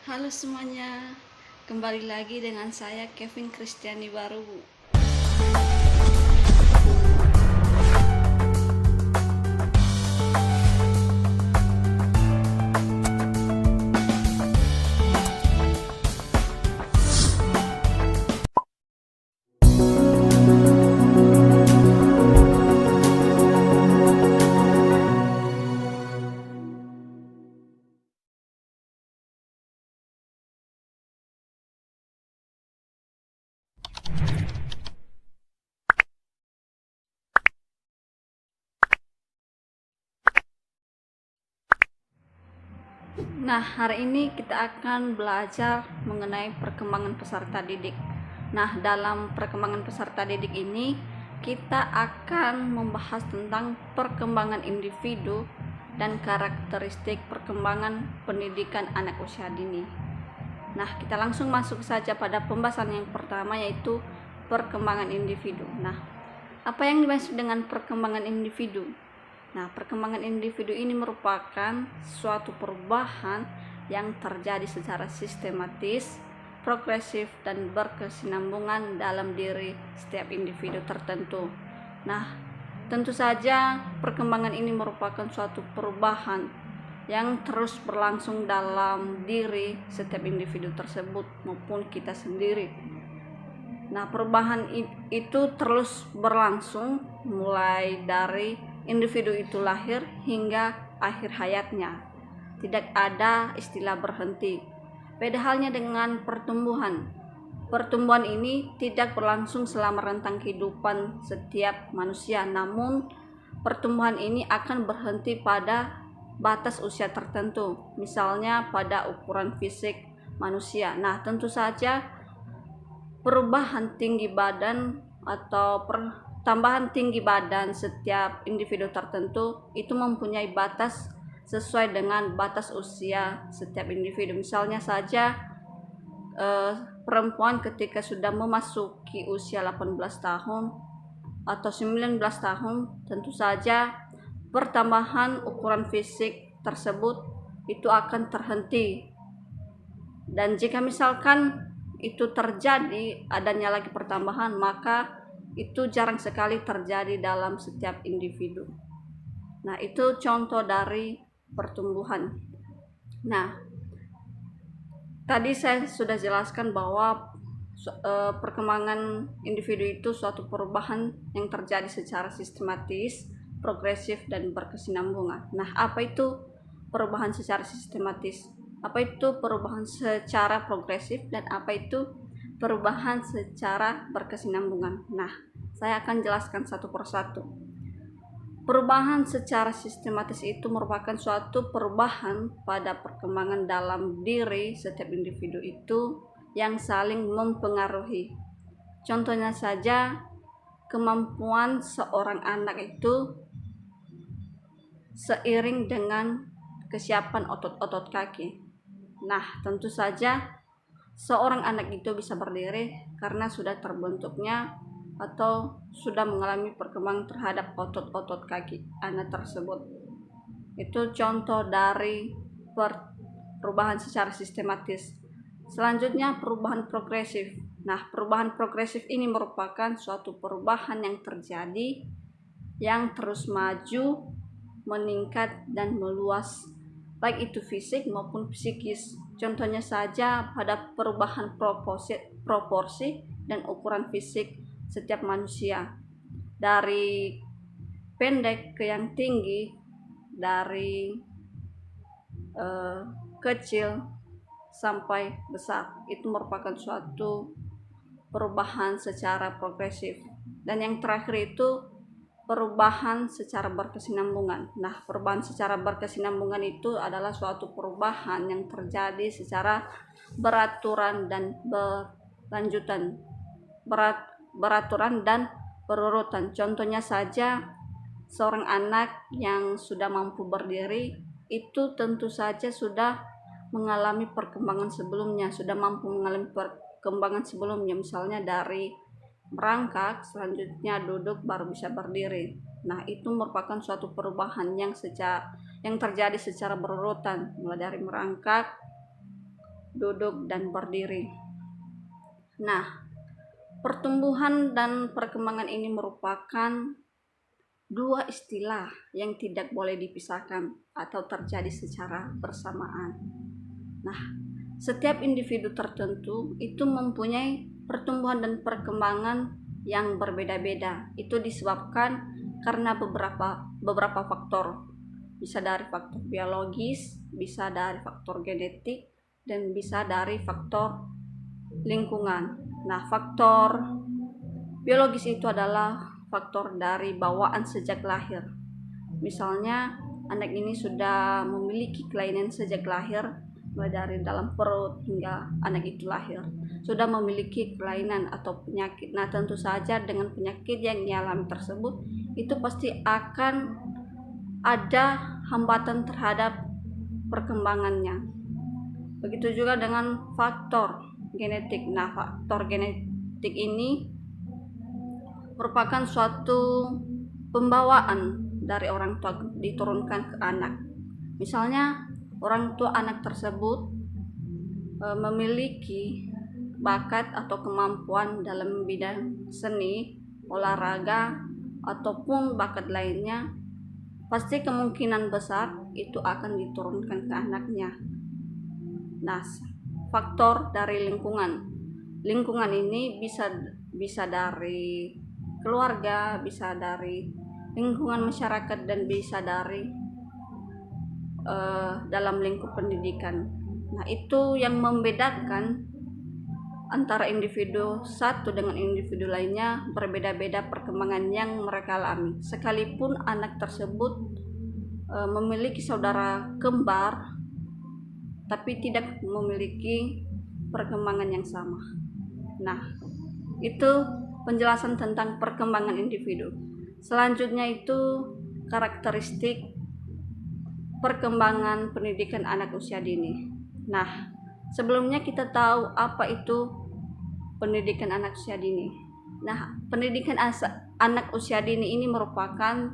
Halo semuanya, kembali lagi dengan saya Kevin Kristiani Baru. Nah, hari ini kita akan belajar mengenai perkembangan peserta didik. Nah, dalam perkembangan peserta didik ini, kita akan membahas tentang perkembangan individu dan karakteristik perkembangan pendidikan anak usia dini. Nah, kita langsung masuk saja pada pembahasan yang pertama, yaitu perkembangan individu. Nah, apa yang dimaksud dengan perkembangan individu? Nah, perkembangan individu ini merupakan suatu perubahan yang terjadi secara sistematis, progresif, dan berkesinambungan dalam diri setiap individu tertentu. Nah, tentu saja perkembangan ini merupakan suatu perubahan yang terus berlangsung dalam diri setiap individu tersebut maupun kita sendiri. Nah, perubahan itu terus berlangsung mulai dari individu itu lahir hingga akhir hayatnya. Tidak ada istilah berhenti. Beda halnya dengan pertumbuhan. Pertumbuhan ini tidak berlangsung selama rentang kehidupan setiap manusia, namun pertumbuhan ini akan berhenti pada batas usia tertentu, misalnya pada ukuran fisik manusia. Nah, tentu saja perubahan tinggi badan atau tambahan tinggi badan setiap individu tertentu itu mempunyai batas sesuai dengan batas usia setiap individu. Misalnya saja perempuan ketika sudah memasuki usia 18 tahun atau 19 tahun, tentu saja pertambahan ukuran fisik tersebut itu akan terhenti. Dan jika misalkan itu terjadi adanya lagi pertambahan, maka itu jarang sekali terjadi dalam setiap individu. Nah, itu contoh dari pertumbuhan. Nah, tadi saya sudah jelaskan bahwa perkembangan individu itu suatu perubahan yang terjadi secara sistematis, progresif, dan berkesinambungan. Nah, apa itu perubahan secara sistematis? Apa itu perubahan secara progresif, dan apa itu perubahan secara berkesinambungan? Nah, saya akan jelaskan satu persatu. Perubahan secara sistematis itu merupakan suatu perubahan pada perkembangan dalam diri setiap individu itu yang saling mempengaruhi. Contohnya saja, kemampuan seorang anak itu seiring dengan kesiapan otot-otot kaki. Nah, tentu saja seorang anak itu bisa berdiri karena sudah terbentuknya atau sudah mengalami perkembangan terhadap otot-otot kaki anak tersebut. Itu contoh dari perubahan secara sistematis. Selanjutnya, perubahan progresif. Nah, perubahan progresif ini merupakan suatu perubahan yang terjadi yang terus maju, meningkat, dan meluas, baik itu fisik maupun psikis. Contohnya saja pada perubahan proporsi dan ukuran fisik setiap manusia, dari pendek ke yang tinggi, dari kecil sampai besar. Itu merupakan suatu perubahan secara progresif. Dan yang terakhir itu perubahan secara berkesinambungan. Nah, perubahan secara berkesinambungan itu adalah suatu perubahan yang terjadi secara beraturan dan berlanjutan, beraturan dan berurutan. Contohnya saja, seorang anak yang sudah mampu berdiri itu tentu saja sudah mengalami perkembangan sebelumnya, sudah mampu mengalami perkembangan sebelumnya, misalnya dari merangkak, selanjutnya duduk, baru bisa berdiri. Nah, itu merupakan suatu perubahan yang terjadi secara berurutan, mulai dari merangkak, duduk, dan berdiri. Nah, pertumbuhan dan perkembangan ini merupakan dua istilah yang tidak boleh dipisahkan atau terjadi secara bersamaan. Nah, setiap individu tertentu itu mempunyai pertumbuhan dan perkembangan yang berbeda-beda. Itu disebabkan karena beberapa faktor. Bisa dari faktor biologis, bisa dari faktor genetik, dan bisa dari faktor lingkungan. Nah, faktor biologis itu adalah faktor dari bawaan sejak lahir. Misalnya, anak ini sudah memiliki kelainan sejak lahir, mulai dari dalam perut hingga anak itu lahir, sudah memiliki kelainan atau penyakit. Nah, tentu saja dengan penyakit yang dialami tersebut, itu pasti akan ada hambatan terhadap perkembangannya. Begitu juga dengan faktor genetik. Nah, faktor genetik ini merupakan suatu pembawaan dari orang tua diturunkan ke anak. Misalnya, orang tua anak tersebut memiliki bakat atau kemampuan dalam bidang seni, olahraga, ataupun bakat lainnya, pasti kemungkinan besar itu akan diturunkan ke anaknya. Nah, faktor dari lingkungan. Lingkungan ini bisa dari keluarga, bisa dari lingkungan masyarakat, dan bisa dari dalam lingkup pendidikan. Nah, itu yang membedakan antara individu satu dengan individu lainnya, berbeda-beda perkembangan yang mereka alami. Sekalipun anak tersebut memiliki saudara kembar, tapi tidak memiliki perkembangan yang sama. Nah, itu penjelasan tentang perkembangan individu. Selanjutnya itu karakteristik perkembangan pendidikan anak usia dini. Nah, sebelumnya kita tahu apa itu pendidikan anak usia dini. Nah, pendidikan anak usia dini ini merupakan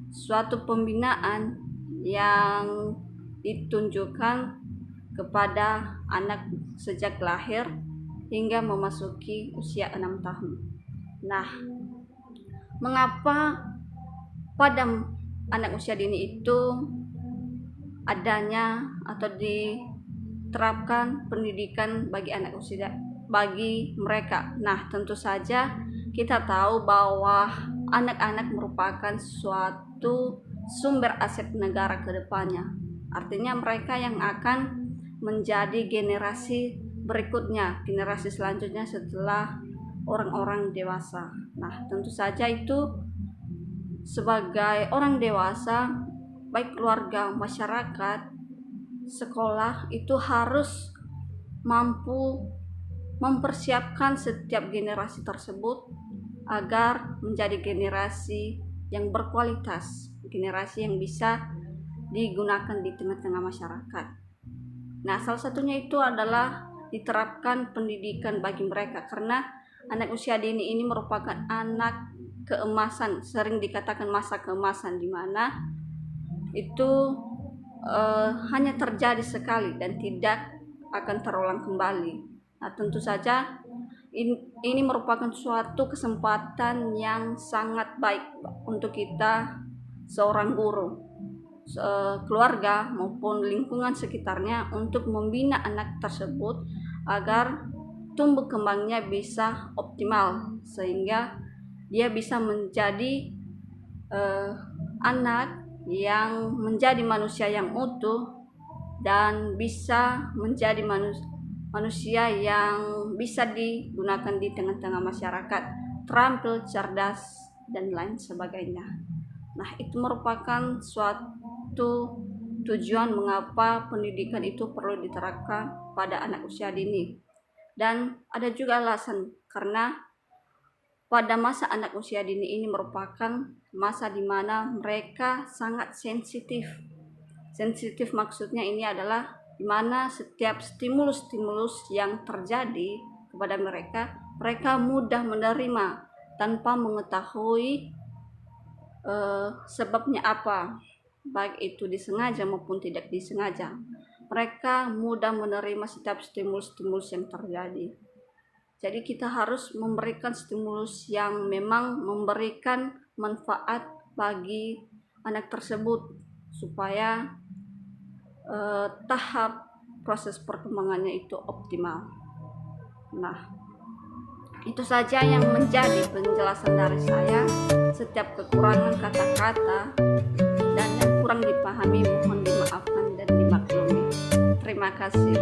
suatu pembinaan yang ditunjukkan kepada anak sejak lahir hingga memasuki usia 6 tahun. Nah, mengapa pada anak usia dini itu adanya atau diterapkan pendidikan bagi mereka? Nah, tentu saja kita tahu bahwa anak-anak merupakan suatu sumber aset negara ke depannya. Artinya mereka yang akan menjadi generasi berikutnya, generasi selanjutnya setelah orang-orang dewasa. Nah, tentu saja itu sebagai orang dewasa, baik keluarga, masyarakat, sekolah, itu harus mampu mempersiapkan setiap generasi tersebut agar menjadi generasi yang berkualitas, generasi yang bisa digunakan di tengah-tengah masyarakat. Nah, salah satunya itu adalah diterapkan pendidikan bagi mereka, karena anak usia dini ini merupakan anak keemasan, sering dikatakan masa keemasan, di mana itu hanya terjadi sekali dan tidak akan terulang kembali. Nah, tentu saja ini merupakan suatu kesempatan yang sangat baik untuk kita, seorang guru, keluarga maupun lingkungan sekitarnya, untuk membina anak tersebut agar tumbuh kembangnya bisa optimal, sehingga dia bisa menjadi anak yang menjadi manusia yang utuh dan bisa menjadi manusia yang bisa digunakan di tengah-tengah masyarakat, terampil, cerdas, dan lain sebagainya. Nah, itu merupakan suatu tujuan mengapa pendidikan itu perlu diterapkan pada anak usia dini. Dan ada juga alasan karena pada masa anak usia dini ini merupakan masa di mana mereka sangat sensitif. Sensitif maksudnya ini adalah di mana setiap stimulus-stimulus yang terjadi kepada mereka mudah menerima tanpa mengetahui sebabnya apa, baik itu disengaja maupun tidak disengaja. mereka mudah menerima setiap stimulus-stimulus yang terjadi. Jadi kita harus memberikan stimulus yang memang memberikan manfaat bagi anak tersebut supaya tahap proses perkembangannya itu optimal. Nah, itu saja yang menjadi penjelasan dari saya. Setiap kekurangan kata-kata dan yang kurang dipahami mohon dimaafkan dan dimaklumi. Terima kasih.